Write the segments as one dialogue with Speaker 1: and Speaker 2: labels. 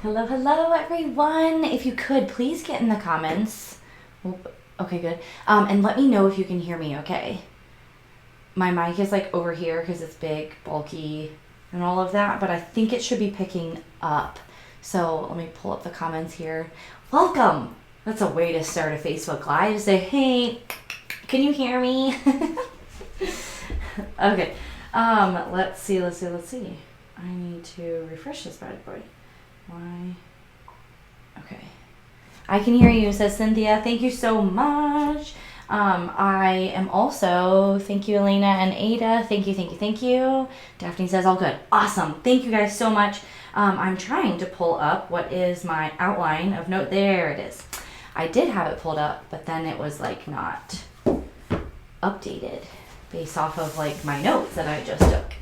Speaker 1: Hello, hello, everyone. If you could, please get in the comments. Okay, good. And let me know if you can hear me okay. My mic is like over here because it's big, bulky, and all of that, but I think it should be picking up. So let me pull up the comments here. Welcome. That's a way to start a Facebook Live. Say, hey, can you hear me? Okay. Let's see. I need to refresh this bad boy. Why? Okay. I can hear you, says Cynthia. Thank you so much. I am also, thank you, Elena and Ada. Thank you. Daphne says all good. Awesome. Thank you guys so much. I'm trying to pull up what is my outline of note. There it is. I did have it pulled up, but then it was like not updated based off of like my notes that I just took.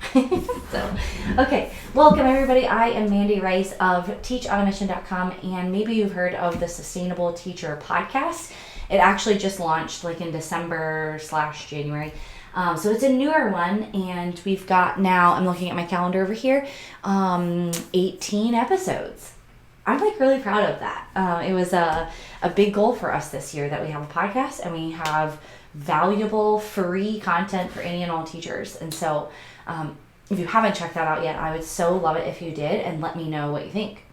Speaker 1: So, okay. Welcome everybody. I am Mandy Rice of teachonamission.com, and maybe you've heard of the Sustainable Teacher podcast. It actually just launched like in December/January. So it's a newer one, and we've got now, I'm looking at my calendar over here, 18 episodes. I'm like really proud of that. It was a big goal for us this year that we have a podcast and we have valuable free content for any and all teachers. And so if you haven't checked that out yet, I would so love it if you did, and let me know what you think.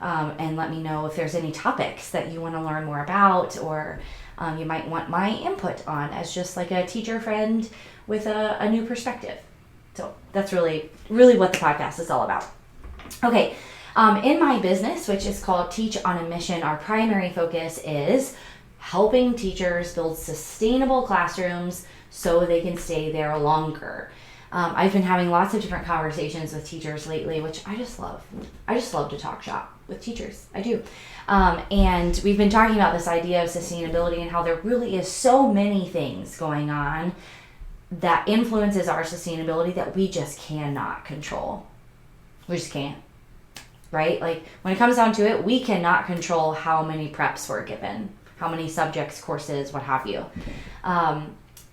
Speaker 1: And let me know if there's any topics that you want to learn more about, or you might want my input on as just like a teacher friend with a new perspective. So that's really, really what the podcast is all about. Okay. In my business, which is called Teach on a Mission, our primary focus is helping teachers build sustainable classrooms so they can stay there longer. I've been having lots of different conversations with teachers lately, which I just love. I just love to talk shop with teachers. I do. And we've been talking about this idea of sustainability and how there really is so many things going on that influences our sustainability that we just cannot control. We just can't. Right? Like when it comes down to it, we cannot control how many preps we're given, how many subjects, courses, what have you.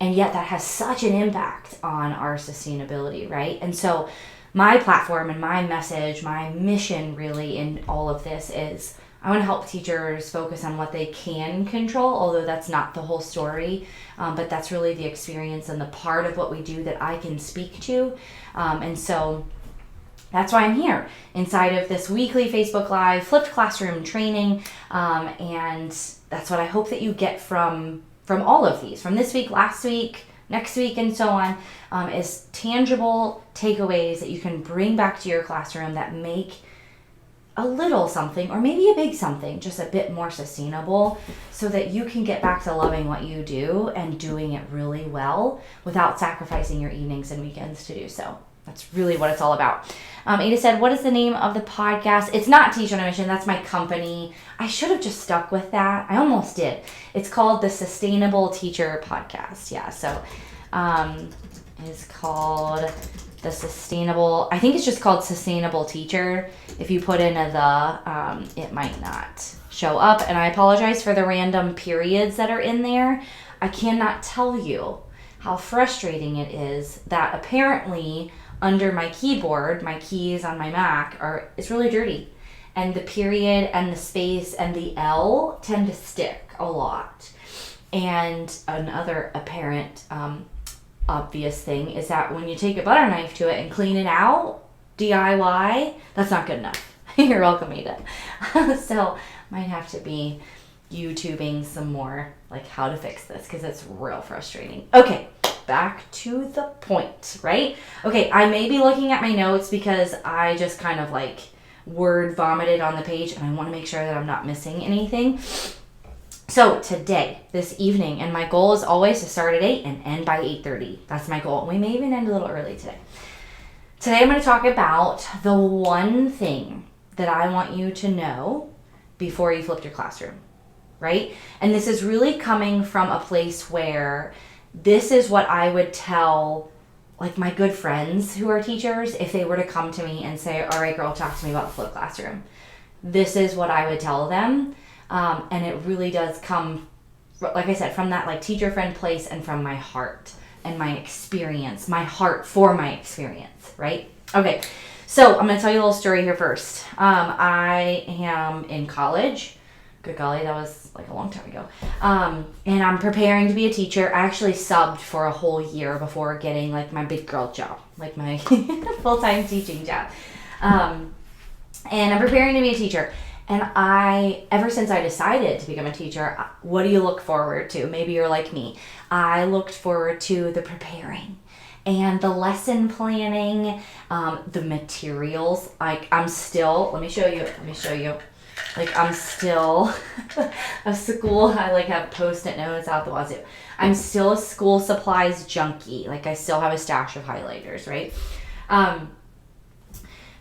Speaker 1: And yet that has such an impact on our sustainability, right? And so my platform and my message, my mission really in all of this is I want to help teachers focus on what they can control, although that's not the whole story, but that's really the experience and the part of what we do that I can speak to. And so that's why I'm here inside of this weekly Facebook Live flipped classroom training. And that's what I hope that you get from all of these, from this week, last week, next week, and so on, is tangible takeaways that you can bring back to your classroom that make a little something, or maybe a big something, just a bit more sustainable, so that you can get back to loving what you do and doing it really well without sacrificing your evenings and weekends to do so. That's really what it's all about. Ada said, what is the name of the podcast? It's not Teach on a Mission. That's my company. I should have just stuck with that. I almost did. It's called the Sustainable Teacher Podcast. Yeah, so it's called the Sustainable, I think it's just called Sustainable Teacher. If you put in it might not show up. And I apologize for the random periods that are in there. I cannot tell you how frustrating it is that apparently under my keyboard, my keys on my Mac it's really dirty. And the period and the space and the L tend to stick a lot. And another apparent obvious thing is that when you take a butter knife to it and clean it out, DIY, that's not good enough. You're welcome, Ada. So might have to be YouTubing some more, like how to fix this, because it's real frustrating. Okay. Back to the point, right? Okay, I may be looking at my notes because I just kind of like word vomited on the page, and I want to make sure that I'm not missing anything. So today, this evening, and my goal is always to start at 8 and end by 8:30. That's my goal. We may even end a little early today. Today I'm going to talk about the one thing that I want you to know before you flip your classroom, right? And this is really coming from a place where this is what I would tell like my good friends who are teachers if they were to come to me and say, all right, girl, talk to me about the flipped classroom. This is what I would tell them. And it really does come, like I said, from that like teacher friend place and from my heart and my experience, my heart for my experience, right? Okay. So I'm going to tell you a little story here first. I am in college. Good golly, that was like a long time ago. And I'm preparing to be a teacher. I actually subbed for a whole year before getting like my big girl job, like my full-time teaching job. And I'm preparing to be a teacher. And ever since I decided to become a teacher, what do you look forward to? Maybe you're like me. I looked forward to the preparing and the lesson planning, the materials. Like let me show you. Like I'm still a school, I like have Post-it notes out the wazoo. I'm still a school supplies junkie. Like I still have a stash of highlighters, right?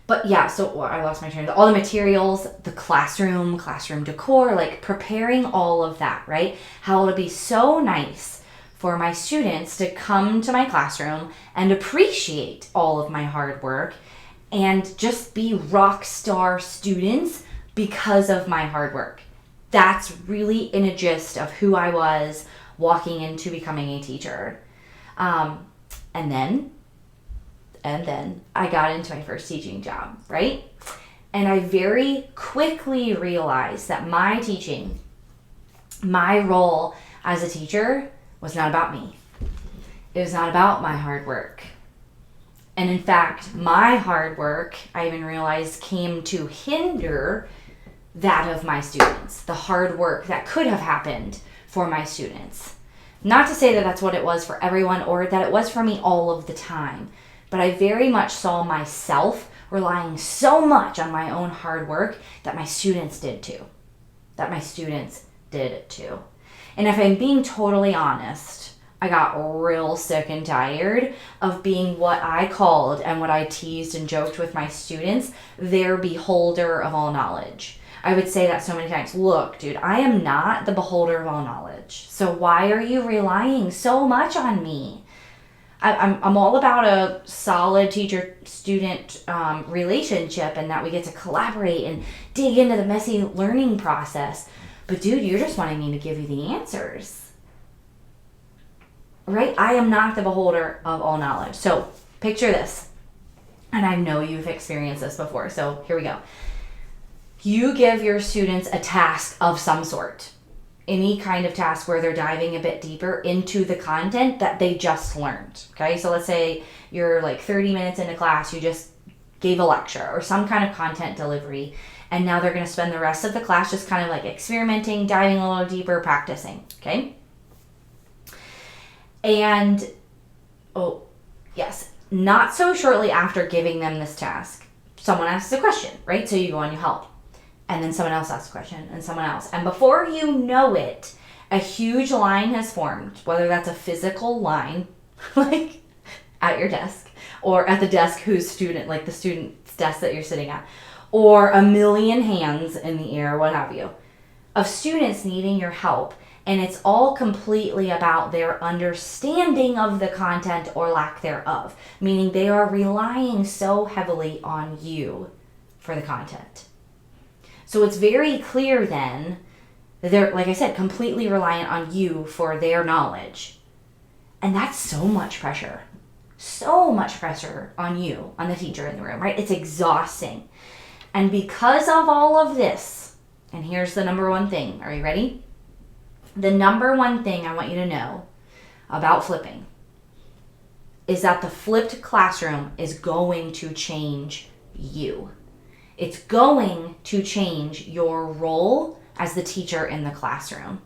Speaker 1: But yeah, so I lost my train of thought. All the materials, the classroom decor, like preparing all of that, right? How it'll be so nice for my students to come to my classroom and appreciate all of my hard work and just be rock star students because of my hard work. That's really in a gist of who I was walking into becoming a teacher. And then I got into my first teaching job, right? And I very quickly realized that my teaching, my role as a teacher was not about me. It was not about my hard work. And in fact, my hard work, I even realized, came to hinder that of my students, the hard work that could have happened for my students. Not to say that that's what it was for everyone or that it was for me all of the time, but I very much saw myself relying so much on my own hard work that my students did too. And if I'm being totally honest, I got real sick and tired of being what I called and what I teased and joked with my students, their beholder of all knowledge. I would say that so many times. Look, dude, I am not the beholder of all knowledge. So why are you relying so much on me? I'm all about a solid teacher-student relationship and that we get to collaborate and dig into the messy learning process. But dude, you're just wanting me to give you the answers. Right? I am not the beholder of all knowledge. So picture this. And I know you've experienced this before. So here we go. You give your students a task of some sort. Any kind of task where they're diving a bit deeper into the content that they just learned. Okay, so let's say you're like 30 minutes into class, you just gave a lecture or some kind of content delivery, and now they're going to spend the rest of the class just kind of like experimenting, diving a little deeper, practicing. Okay, and oh yes, not so shortly after giving them this task, someone asks a question, right? So you go and you help. And then someone else asks a question, and someone else. And before you know it, a huge line has formed, whether that's a physical line, like at your desk, or at the desk whose student, like the student's desk that you're sitting at, or a million hands in the air, what have you, of students needing your help. And it's all completely about their understanding of the content or lack thereof, meaning they are relying so heavily on you for the content. So it's very clear then that they're, like I said, completely reliant on you for their knowledge. And that's so much pressure. So much pressure on you, on the teacher in the room, right? It's exhausting. And because of all of this, and here's the number one thing. Are you ready? The number one thing I want you to know about flipping is that the flipped classroom is going to change you. It's going to change your role as the teacher in the classroom.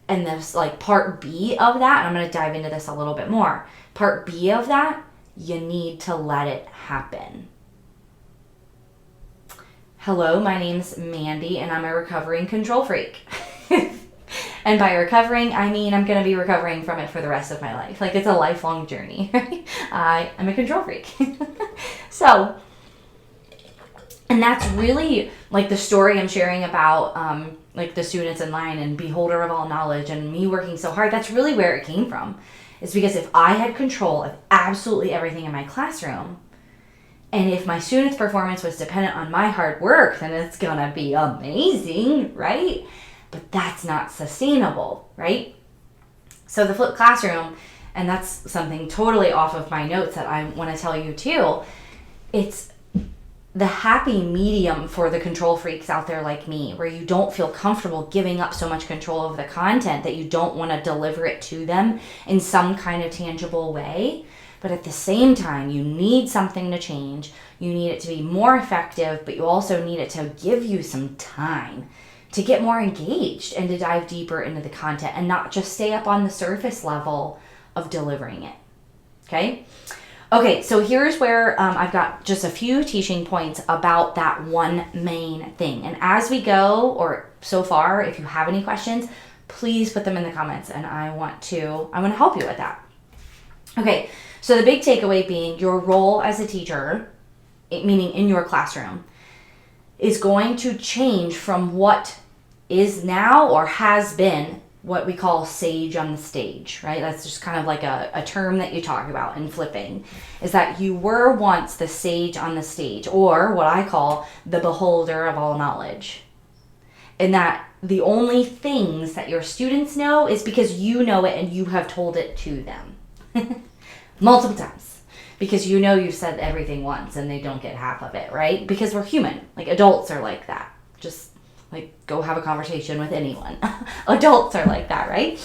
Speaker 1: And this like part B of that, and I'm going to dive into this a little bit more. Part B of that, you need to let it happen. Hello, my name's Mandy, and I'm a recovering control freak. And by recovering, I mean I'm going to be recovering from it for the rest of my life. Like it's a lifelong journey, right? I am a control freak. So, and that's really like the story I'm sharing about like the students in line and beholder of all knowledge and me working so hard. That's really where it came from. It's because if I had control of absolutely everything in my classroom, and if my students' performance was dependent on my hard work, then it's going to be amazing, right? But that's not sustainable, right? So the flipped classroom, and that's something totally off of my notes that I want to tell you too, it's the happy medium for the control freaks out there like me, where you don't feel comfortable giving up so much control of the content that you don't want to deliver it to them in some kind of tangible way. But at the same time, you need something to change. You need it to be more effective, but you also need it to give you some time to get more engaged and to dive deeper into the content and not just stay up on the surface level of delivering it. Okay, so here's where I've got just a few teaching points about that one main thing. And as we go, or so far, if you have any questions, please put them in the comments, and I want to help you with that. Okay, so the big takeaway being your role as a teacher, meaning in your classroom, is going to change from what is now or has been what we call sage on the stage, right? That's just kind of like a term that you talk about in flipping, is that you were once the sage on the stage, or what I call the beholder of all knowledge. And that the only things that your students know is because you know it and you have told it to them multiple times, because you know you've said everything once and they don't get half of it, right? Because we're human. Like, adults are like that. Just like, go have a conversation with anyone. Adults are like that, right?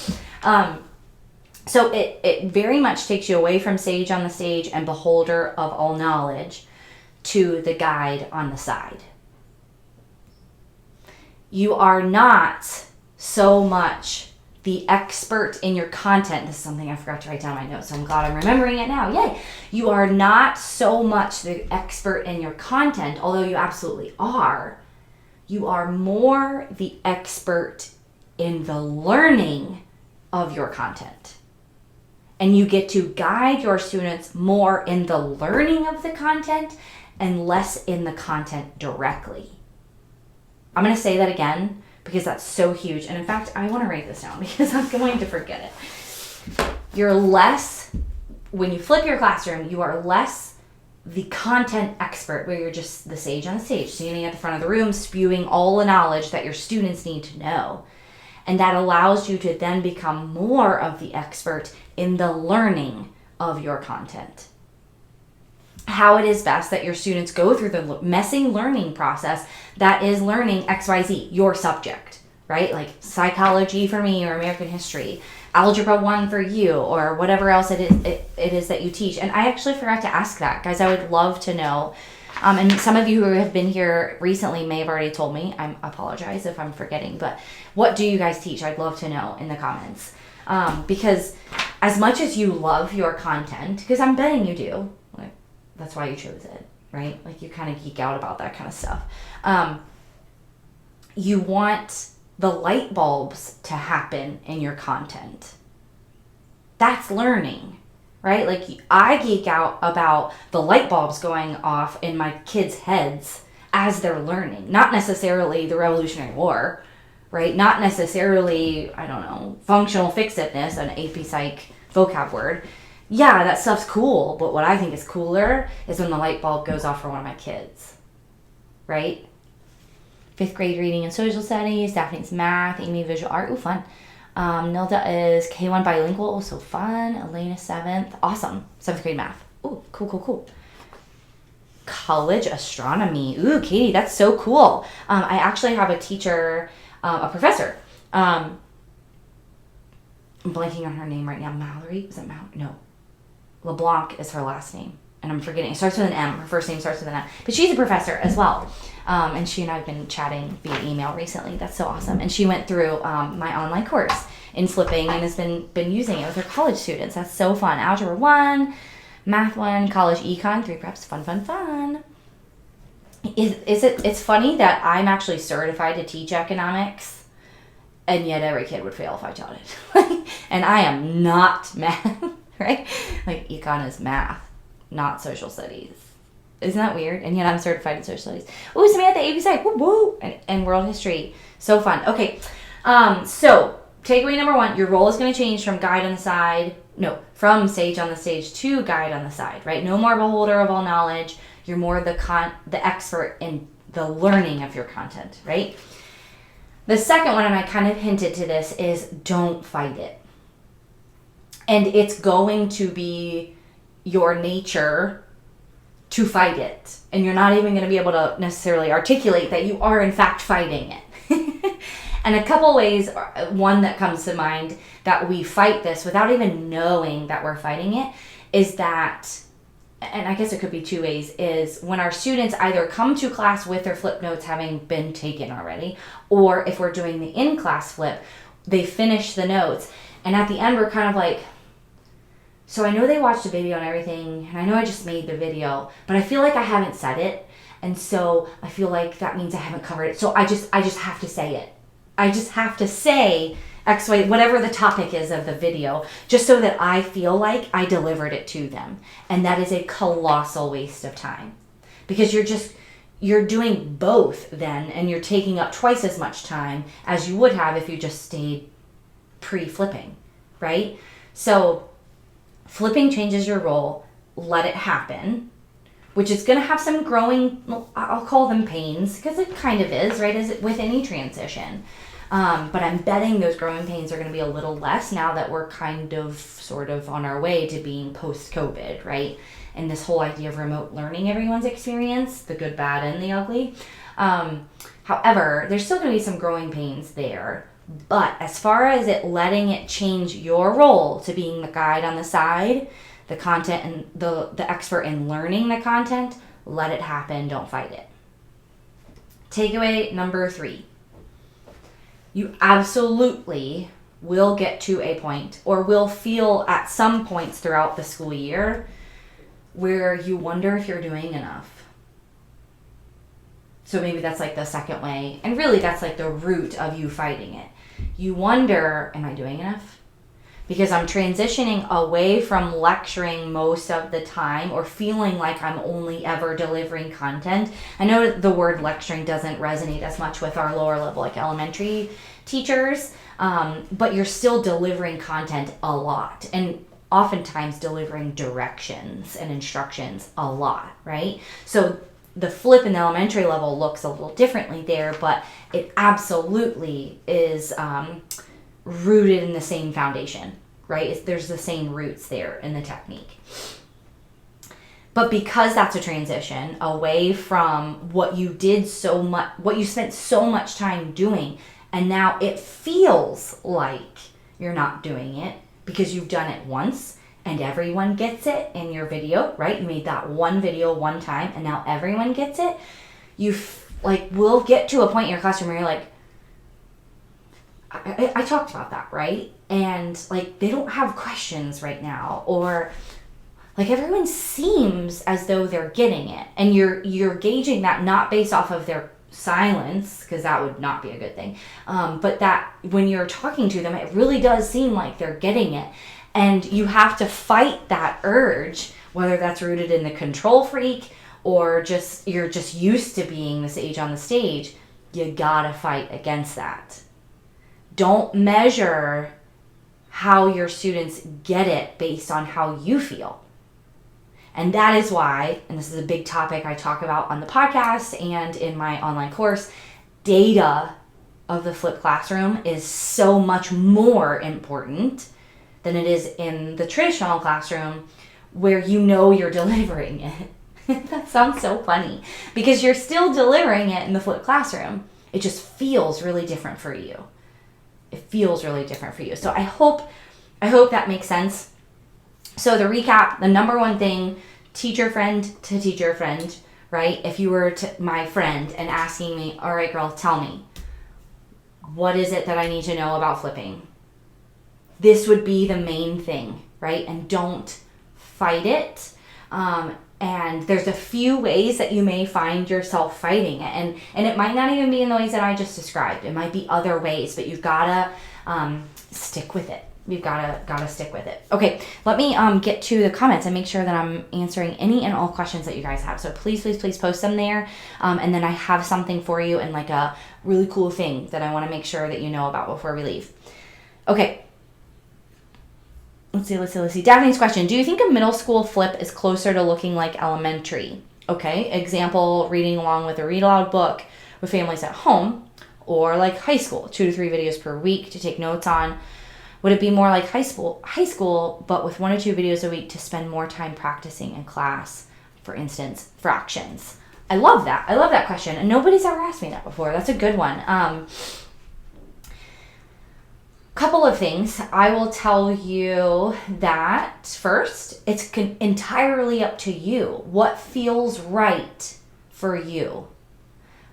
Speaker 1: So it very much takes you away from sage on the stage and beholder of all knowledge to the guide on the side. You are not so much the expert in your content. This is something I forgot to write down in my notes, so I'm glad I'm remembering it now. Yay! You are not so much the expert in your content, although you absolutely are. You are more the expert in the learning of your content. And you get to guide your students more in the learning of the content and less in the content directly. I'm going to say that again because that's so huge. And in fact, I want to write this down because I'm going to forget it. You're less, when you flip your classroom, you are less the content expert, where you're just the sage on the stage, standing at the front of the room, spewing all the knowledge that your students need to know. And that allows you to then become more of the expert in the learning of your content. How it is best that your students go through the messy learning process that is learning XYZ, your subject, right? Like psychology for me, or American history, Algebra 1 for you, or whatever else it is that you teach. And I actually forgot to ask that, guys. I would love to know. And some of you who have been here recently may have already told me. I apologize if I'm forgetting, but what do you guys teach? I'd love to know in the comments. Because as much as you love your content, because I'm betting you do, like, that's why you chose it, right? Like, you kind of geek out about that kind of stuff. You want the light bulbs to happen in your content. That's learning, right? Like, I geek out about the light bulbs going off in my kids' heads as they're learning. Not necessarily the Revolutionary War, right? Not necessarily, I don't know, functional fixedness, an AP Psych vocab word. Yeah, that stuff's cool, but what I think is cooler is when the light bulb goes off for one of my kids, right? 5th grade reading and social studies, Daphne's math, Amy visual art, ooh, fun. Nilda is K1 bilingual, oh, so fun. Elena 7th, awesome. 7th grade math, ooh, cool. College astronomy, ooh, Katie, that's so cool. I actually have a teacher, a professor. I'm blanking on her name right now. Mallory, is it Mallory? No. LeBlanc is her last name, and I'm forgetting. It starts with an M. Her first name starts with an M. But she's a professor as well. And she and I have been chatting via email recently. That's so awesome. And she went through my online course in flipping and has been using it with her college students. That's so fun. Algebra 1, Math 1, College Econ, 3 preps. Fun. It's funny that I'm actually certified to teach economics, and yet every kid would fail if I taught it. And I am not math, right? Like, econ is math, not social studies. Isn't that weird? And yet I'm certified in social studies. Ooh, Samantha, AP Psych, woo! And world history. So fun. Okay, so takeaway number 1, your role is going to change from from sage on the stage to guide on the side, right? No more beholder of all knowledge. You're more the expert in the learning of your content, right? The second one, and I kind of hinted to this, is don't fight it. And it's going to be your nature to fight it. And you're not even going to be able to necessarily articulate that you are in fact fighting it. And a couple ways, one that comes to mind that we fight this without even knowing that we're fighting it is that, and I guess it could be two ways, is when our students either come to class with their flip notes having been taken already, or if we're doing the in-class flip, they finish the notes. And at the end, we're kind of like, so I know they watched the video and everything, and I know I just made the video, but I feel like I haven't said it. And so I feel like that means I haven't covered it. So I just have to say it. I just have to say X, Y, whatever the topic is of the video, just so that I feel like I delivered it to them. And that is a colossal waste of time, because you're doing both then, and you're taking up twice as much time as you would have if you just stayed pre-flipping, right? So flipping changes your role, let it happen, which is going to have some growing, I'll call them pains, because it kind of is, right, as with any transition. But I'm betting those growing pains are going to be a little less now that we're kind of sort of on our way to being post-COVID, right? And this whole idea of remote learning everyone's experience, the good, bad, and the ugly. However, there's still going to be some growing pains there. But as far as letting it change your role to being the guide on the side, the content and the expert in learning the content, let it happen, don't fight it. Takeaway number 3. You absolutely will get to a point, or will feel at some points throughout the school year, where you wonder if you're doing enough. So maybe that's like the second way, and really that's like the root of you fighting it. You wonder, am I doing enough? Because I'm transitioning away from lecturing most of the time, or feeling like I'm only ever delivering content. I know the word lecturing doesn't resonate as much with our lower level, like elementary teachers, but you're still delivering content a lot, and oftentimes delivering directions and instructions a lot, right? So the flip in the elementary level looks a little differently there, but it absolutely is rooted in the same foundation, right? There's the same roots there in the technique. But because that's a transition away from what you did so much, what you spent so much time doing, and now it feels like you're not doing it because you've done it once and everyone gets it in your video, right? You made that one video one time and now everyone gets it. You will get to a point in your classroom where you're like, I talked about that, right? And like, they don't have questions right now, or like everyone seems as though they're getting it, and you're gauging that not based off of their silence, because that would not be a good thing, but that when you're talking to them, it really does seem like they're getting it, and you have to fight that urge, whether that's rooted in the control freak or just you're just used to being the sage on the stage. You gotta fight against that. Don't measure how your students get it based on how you feel. And that is why, and this is a big topic I talk about on the podcast and in my online course, data of the flipped classroom is so much more important than it is in the traditional classroom, where you know you're delivering it. That sounds so funny, because you're still delivering it in the flipped classroom. It just feels really different for you. It feels really different for you. So I hope that makes sense. So to recap, the number one thing, teacher friend to teacher friend, right? If you were my friend and asking me, all right, girl, tell me, what is it that I need to know about flipping? This would be the main thing, right? And don't fight it. And there's a few ways that you may find yourself fighting it. And it might not even be in the ways that I just described. It might be other ways, but you've got to stick with it. We've gotta stick with it. Okay, let me get to the comments and make sure that I'm answering any and all questions that you guys have. So please post them there. And then I have something for you, and like a really cool thing that I want to make sure that you know about before we leave. Okay. Let's see. Daphne's question: do you think a middle school flip is closer to looking like elementary? Okay, example, reading along with a read aloud book with families at home, or like high school, 2 to 3 videos per week to take notes on. Would it be more like high school, but with 1 or 2 videos a week to spend more time practicing in class? for instance, fractions? I love that. I love that question. And nobody's ever asked me that before. That's a good one. Couple of things. I will tell you that first, it's entirely up to you. What feels right for you.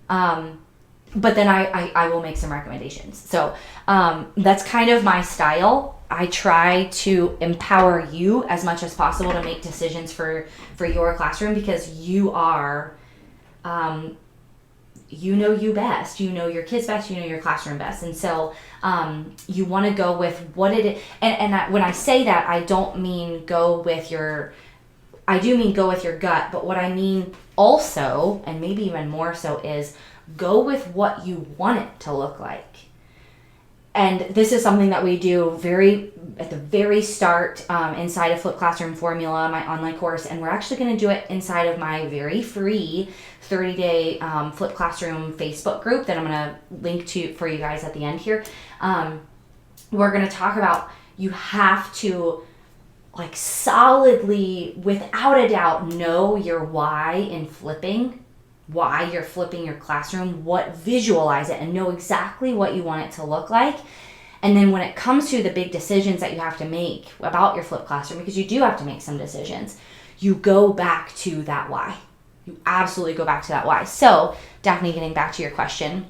Speaker 1: But then I will make some recommendations. So that's kind of my style. I try to empower you as much as possible to make decisions for your classroom, because you are, you know you best. You know your kids best. You know your classroom best. And so you want to go with what it is. And when I say that, I don't mean go with your, I do mean go with your gut. But what I mean also, and maybe even more so, is go with what you want it to look like. And this is something that we do at the very start inside of Flip Classroom Formula, my online course. And we're actually going to do it inside of my very free 30-day Flip Classroom Facebook group that I'm going to link to for you guys at the end here. We're going to talk about, you have to like solidly, without a doubt, know your why in flipping, why you're flipping your classroom, visualize it and know exactly what you want it to look like. And then when it comes to the big decisions that you have to make about your flip classroom, because you do have to make some decisions, you go back to that why. You absolutely go back to that why. So Daphne, getting back to your question,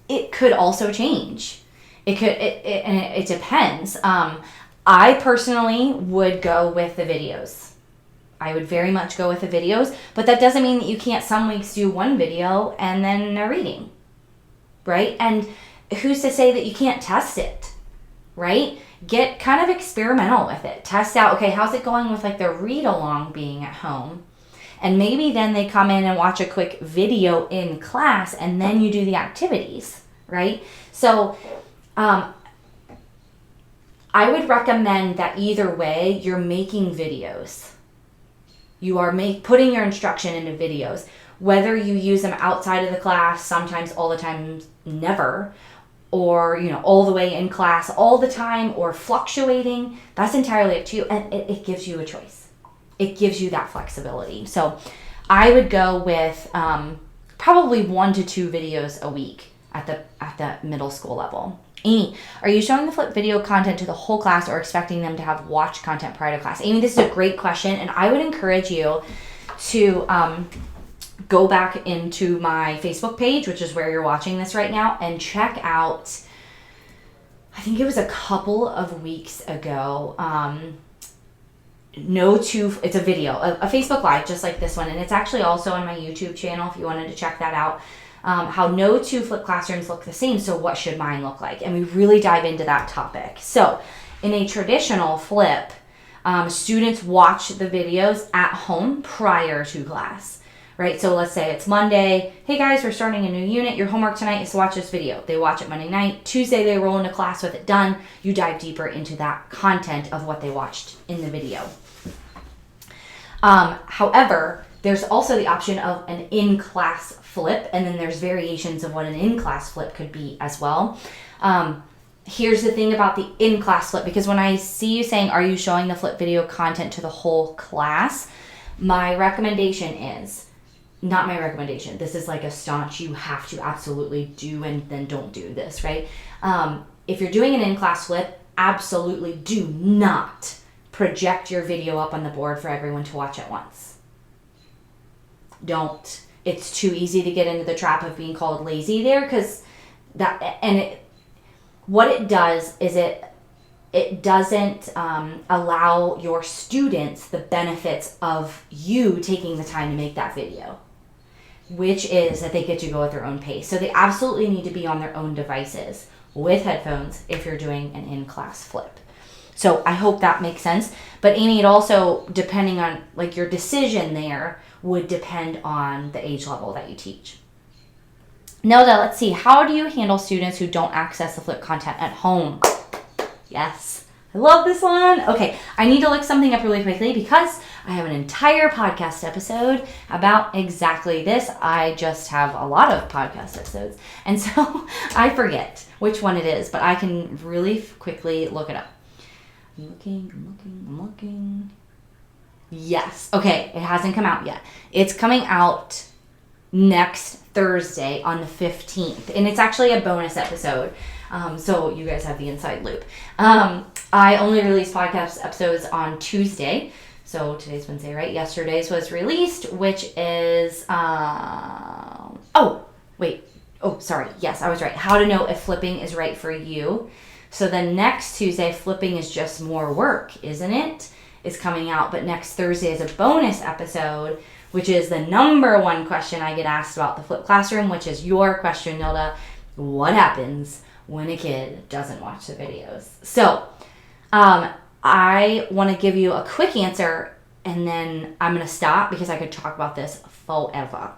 Speaker 1: it could also change. It depends. I personally would go with the videos. I would very much go with the videos, but that doesn't mean that you can't some weeks do one video and then a reading, right? And who's to say that you can't test it, right? Get kind of experimental with it. Test out, okay, how's it going with like the read along being at home? And maybe then they come in and watch a quick video in class and then you do the activities, right? So I would recommend that either way, you're making videos. You are putting your instruction into videos, whether you use them outside of the class, sometimes, all the time, never, or, all the way in class all the time, or fluctuating. That's entirely up to you, and it gives you a choice. It gives you that flexibility. So I would go with probably 1 to 2 videos a week at the middle school level. Amy, are you showing the flip video content to the whole class or expecting them to have watched content prior to class? Amy, this is a great question, and I would encourage you to go back into my Facebook page, which is where you're watching this right now, and check out, I think it was a couple of weeks ago, it's a video, a Facebook Live just like this one, and it's actually also on my YouTube channel if you wanted to check that out. How no 2 flip classrooms look the same, so what should mine look like? And we really dive into that topic. So in a traditional flip, students watch the videos at home prior to class, right? So let's say it's Monday. Hey guys, we're starting a new unit. Your homework tonight is to watch this video. They watch it Monday night. Tuesday, they roll into class with it done. You dive deeper into that content of what they watched in the video. However, there's also the option of an in-class flip, and then there's variations of what an in-class flip could be as well. Here's the thing about the in-class flip, because when I see you saying, are you showing the flip video content to the whole class? My recommendation is, not my recommendation, this is like a staunch, you have to absolutely do and then don't do this, right? If you're doing an in-class flip, absolutely do not project your video up on the board for everyone to watch at once. Don't. It's too easy to get into the trap of being called lazy there, because what it does is it doesn't allow your students the benefits of you taking the time to make that video, which is that they get to go at their own pace. So they absolutely need to be on their own devices with headphones if you're doing an in-class flip. So I hope that makes sense. But Amy, it also, depending on like your decision there, would depend on the age level that you teach. Nelda, let's see. How do you handle students who don't access the flip content at home? Yes, I love this one. Okay, I need to look something up really quickly because I have an entire podcast episode about exactly this. I just have a lot of podcast episodes, and so I forget which one it is, but I can really quickly look it up. I'm looking. Yes. Okay, it hasn't come out yet. It's coming out next Thursday on the 15th. And it's actually a bonus episode. So you guys have the inside loop. I only release podcast episodes on Tuesday. So today's Wednesday, right? Yesterday's was released, which is, sorry. Yes, I was right. How to know if flipping is right for you. So the next Tuesday, flipping is just more work, isn't it? Is coming out. But next Thursday is a bonus episode, which is the number one question I get asked about the Flip Classroom, which is your question, Nilda. What happens when a kid doesn't watch the videos? So I want to give you a quick answer, and then I'm going to stop because I could talk about this forever.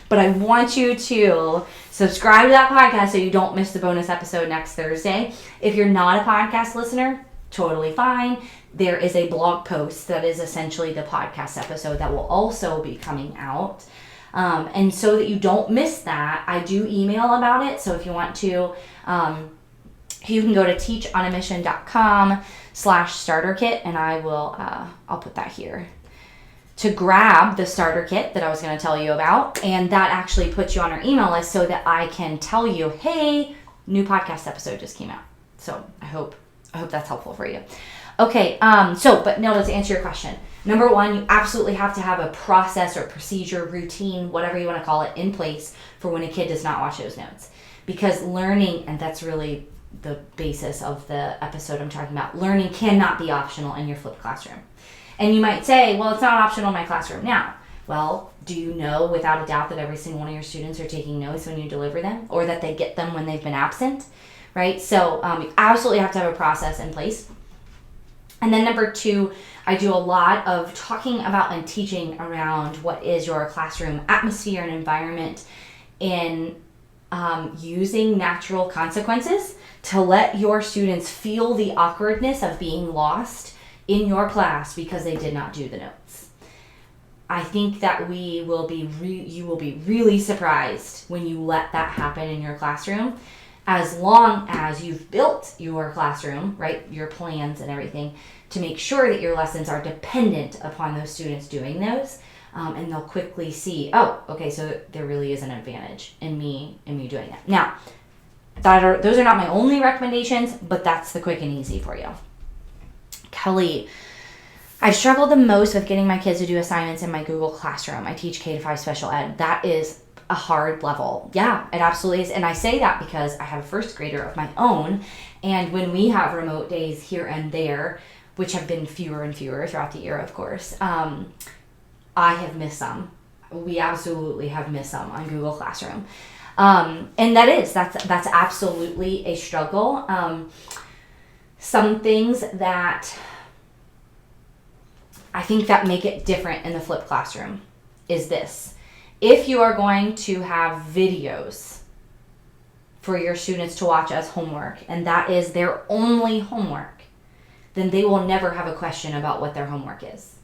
Speaker 1: But I want you to subscribe to that podcast so you don't miss the bonus episode next Thursday. If you're not a podcast listener, totally fine. There is a blog post that is essentially the podcast episode that will also be coming out. And so that you don't miss that, I do email about it. So if you want to, you can go to teachonamission.com/starter kit, and I will, I'll put that here, to grab the starter kit that I was going to tell you about. And that actually puts you on our email list so that I can tell you, hey, new podcast episode just came out. So I hope that's helpful for you. Okay, but no, let's answer your question. Number one, you absolutely have to have a process or procedure, routine, whatever you want to call it, in place for when a kid does not watch those notes. Because learning, and that's really the basis of the episode I'm talking about, learning cannot be optional in your flipped classroom. And you might say, well, it's not optional in my classroom now. Well, do you know without a doubt that every single one of your students are taking notes when you deliver them, or that they get them when they've been absent, right? So you absolutely have to have a process in place. And then number two, I do a lot of talking about and teaching around what is your classroom atmosphere and environment in using natural consequences to let your students feel the awkwardness of being lost in your class because they did not do the notes. I think that you will be really surprised when you let that happen in your classroom, as long as you've built your classroom, right, your plans and everything, to make sure that your lessons are dependent upon those students doing those, and they'll quickly see, oh, okay, so there really is an advantage in me doing that. Now, those are not my only recommendations, but that's the quick and easy for you. Kelly, I've struggled the most with getting my kids to do assignments in my Google Classroom. I teach K-5 special ed. That is a hard level. Yeah, it absolutely is. And I say that because I have a first grader of my own, and when we have remote days here and there, which have been fewer and fewer throughout the year, of course, I have missed some. We absolutely have missed some on Google Classroom. And that's absolutely a struggle. Some things that I think that make it different in the flipped classroom is this. If you are going to have videos for your students to watch as homework, and that is their only homework, then they will never have a question about what their homework is.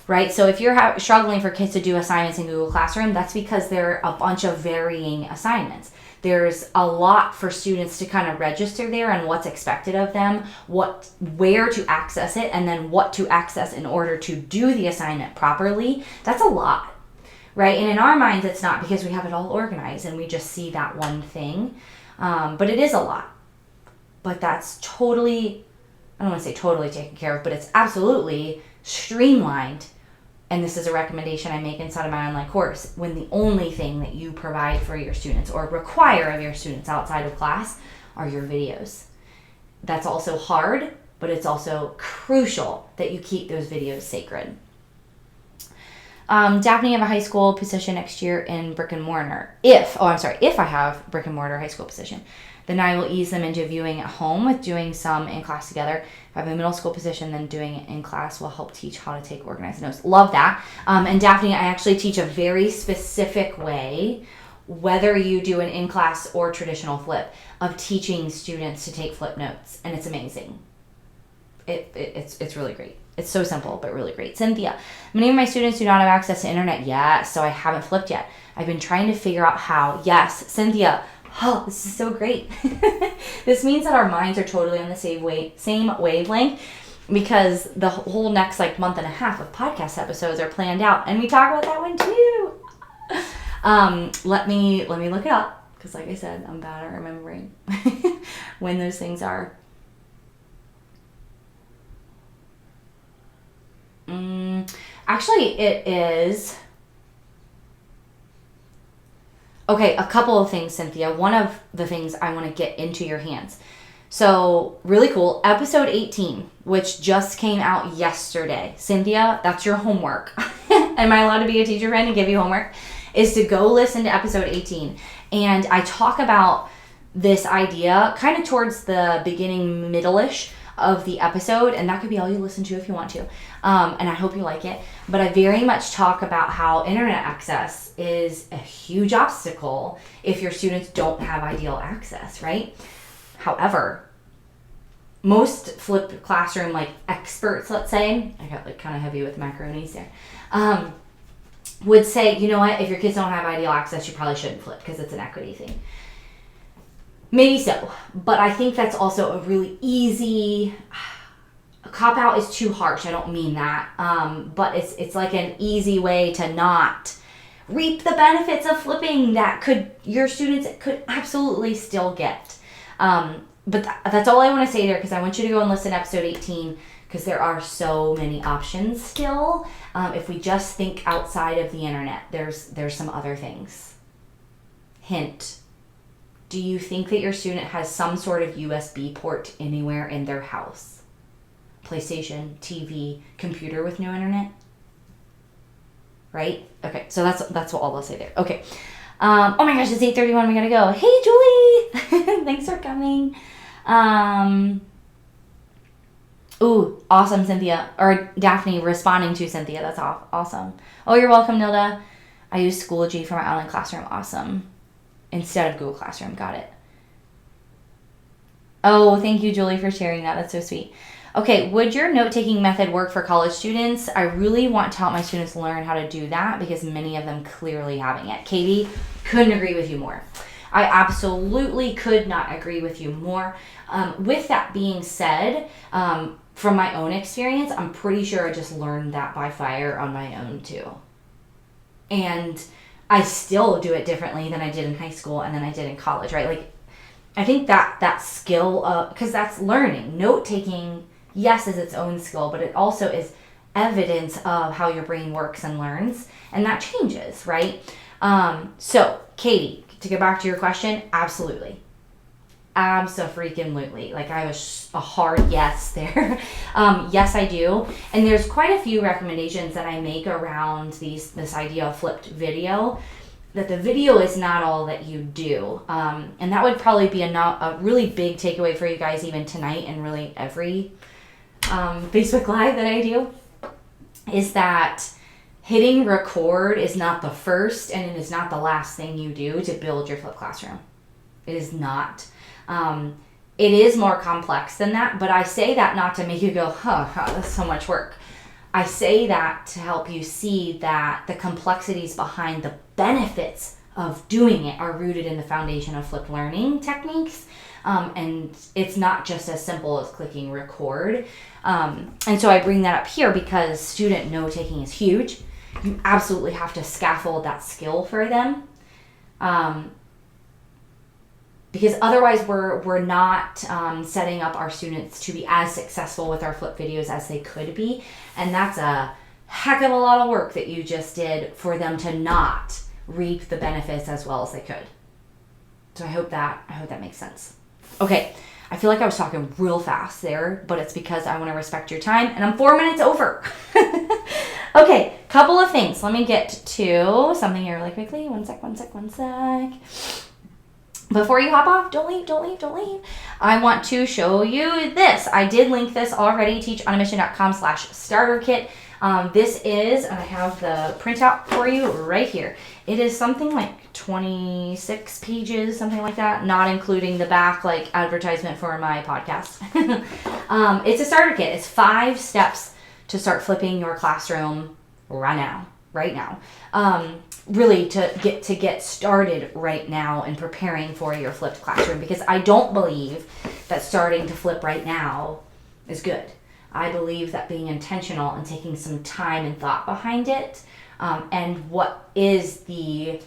Speaker 1: Right? So if you're struggling for kids to do assignments in Google Classroom, that's because there are a bunch of varying assignments. There's a lot for students to kind of register there and what's expected of them, where to access it, and then what to access in order to do the assignment properly. That's a lot, right? And in our minds, it's not, because we have it all organized and we just see that one thing. But it is a lot. But that's totally, I don't want to say totally taken care of, but it's absolutely streamlined. And this is a recommendation I make inside of my online course, when the only thing that you provide for your students or require of your students outside of class are your videos. That's also hard, but it's also crucial that you keep those videos sacred. Daphne, I have a high school position next year in brick and mortar. If I have brick and mortar high school position, then I will ease them into viewing at home with doing some in class together. If I have a middle school position, then doing it in class will help teach how to take organized notes. Love that. And Daphne, I actually teach a very specific way, whether you do an in-class or traditional flip, of teaching students to take flip notes. And it's amazing. It's really great. It's so simple, but really great. Cynthia, many of my students do not have access to internet yet, so I haven't flipped yet. I've been trying to figure out how. Yes, Cynthia. Oh, this is so great. This means that our minds are totally on the same wavelength. because the whole next like month and a half of podcast episodes are planned out, and we talk about that one too. Let me look it up, because like I said, I'm bad at remembering when those things are. Actually, it is. Okay, a couple of things, Cynthia. One of the things I want to get into your hands. So, really cool. Episode 18, which just came out yesterday. Cynthia, that's your homework. Am I allowed to be a teacher friend and give you homework? Is to go listen to episode 18. And I talk about this idea kind of towards the beginning, middle-ish of the episode. And that could be all you listen to if you want to. And I hope you like it. But I very much talk about how internet access is a huge obstacle if your students don't have ideal access, right? However, most flipped classroom like experts, let's say, I got like kind of heavy with macaronis there, would say, you know what, if your kids don't have ideal access, you probably shouldn't flip because it's an equity thing. Maybe so, but I think that's also a really easy, cop out is too harsh, I don't mean that, but it's like an easy way to not reap the benefits of flipping that your students could absolutely still get. But that's all I want to say there, because I want you to go and listen to episode 18, because there are so many options still. If we just think outside of the internet, there's some other things. Hint. Do you think that your student has some sort of USB port anywhere in their house? PlayStation, TV, computer with no internet? Right? Okay, so that's what all I'll say there. Okay. Oh my gosh, it's 8:31. We gotta go. Hey, Julie! Thanks for coming. Ooh, awesome, Cynthia. Or Daphne responding to Cynthia. That's awesome. Oh, you're welcome, Nilda. I use Schoology for my online classroom. Awesome. Instead of Google Classroom. Got it. Oh, thank you, Julie, for sharing that. That's so sweet. Okay, would your note-taking method work for college students? I really want to help my students learn how to do that, because many of them clearly haven't yet. Katie, couldn't agree with you more. I absolutely could not agree with you more. With that being said, from my own experience, I'm pretty sure I just learned that by fire on my own too. And I still do it differently than I did in high school and then I did in college, right? Like, I think that skill, because that's learning. Note-taking, yes, is its own skill, but it also is evidence of how your brain works and learns, and that changes, right? So, Katie, to get back to your question, absolutely. Abso-freaking-lutely. Like, I have a hard yes there. Yes, I do. And there's quite a few recommendations that I make around this idea of flipped video, that the video is not all that you do. And that would probably be a really big takeaway for you guys even tonight, and really every Facebook Live that I do, is that hitting record is not the first and it is not the last thing you do to build your flipped classroom. It is not. It is more complex than that, but I say that not to make you go, that's so much work. I say that to help you see that the complexities behind the benefits of doing it are rooted in the foundation of flipped learning techniques. And it's not just as simple as clicking record. And so I bring that up here because student note-taking is huge. You absolutely have to scaffold that skill for them. Because otherwise we're not setting up our students to be as successful with our flip videos as they could be. And that's a heck of a lot of work that you just did for them to not reap the benefits as well as they could. So I hope that makes sense. Okay, I feel like I was talking real fast there, but it's because I want to respect your time, and I'm 4 minutes over. Okay, couple of things. Let me get to something here really quickly. One sec. Before you hop off, don't leave. I want to show you this. I did link this already, teachonamission.com/starter kit. This is, and I have the printout for you right here. It is something like 26 pages, something like that, not including the back like advertisement for my podcast. It's a starter kit. It's 5 steps to start flipping your classroom right now. Really to get started right now and preparing for your flipped classroom, because I don't believe that starting to flip right now is good. I believe that being intentional and taking some time and thought behind it, and what is the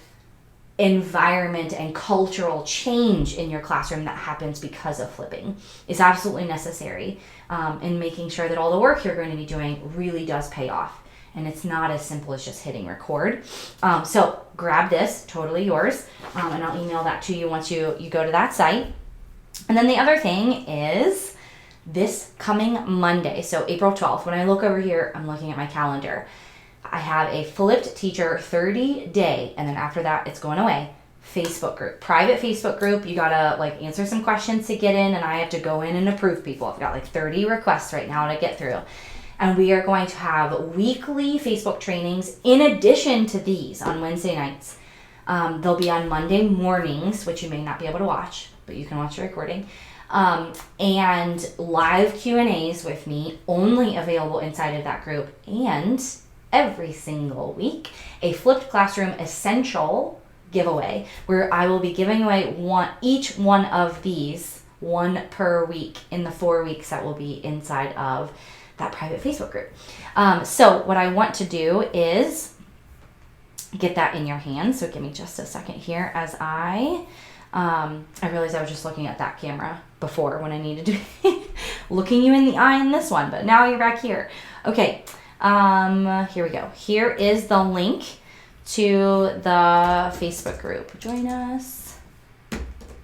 Speaker 1: environment and cultural change in your classroom that happens because of flipping is absolutely necessary, in making sure that all the work you're going to be doing really does pay off. And it's not as simple as just hitting record. So grab this, totally yours, and I'll email that to you once you go to that site. And then the other thing is this coming Monday, so April 12th, when I look over here, I'm looking at my calendar. I have a Flipped Teacher 30-day, and then after that, it's going away, Facebook group, private Facebook group. You gotta like answer some questions to get in, and I have to go in and approve people. I've got like 30 requests right now to get through. And we are going to have weekly Facebook trainings in addition to these on Wednesday nights. They'll be on Monday mornings, which you may not be able to watch, but you can watch the recording. And live Q&As with me, only available inside of that group. And every single week, a Flipped Classroom Essential giveaway, where I will be giving away each one of these, one per week in the 4 weeks that will be inside of that private Facebook group. So what I want to do is get that in your hands. So give me just a second here as I realized I was just looking at that camera before when I needed to be looking you in the eye in this one, but now you're back here. Okay, here we go. Here is the link to the Facebook group. Join us.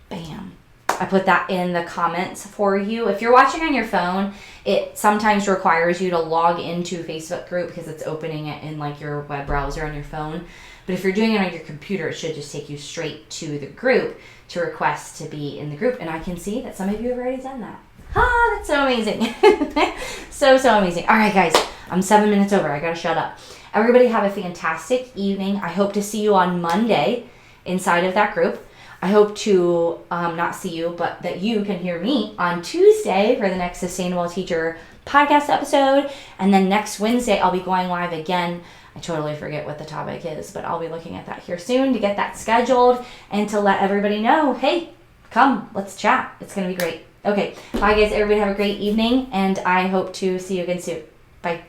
Speaker 1: Bam. I put that in the comments for you. If you're watching on your phone, it sometimes requires you to log into Facebook group because it's opening it in like your web browser on your phone. But if you're doing it on your computer, it should just take you straight to the group to request to be in the group. And I can see that some of you have already done that. Ah, that's so amazing. so amazing. All right, guys, I'm 7 minutes over. I got to shut up. Everybody have a fantastic evening. I hope to see you on Monday inside of that group. I hope to not see you, but that you can hear me on Tuesday for the next Sustainable Teacher podcast episode. And then next Wednesday, I'll be going live again. I totally forget what the topic is, but I'll be looking at that here soon to get that scheduled and to let everybody know, hey, come, let's chat. It's going to be great. Okay, bye guys. Everybody have a great evening, and I hope to see you again soon. Bye.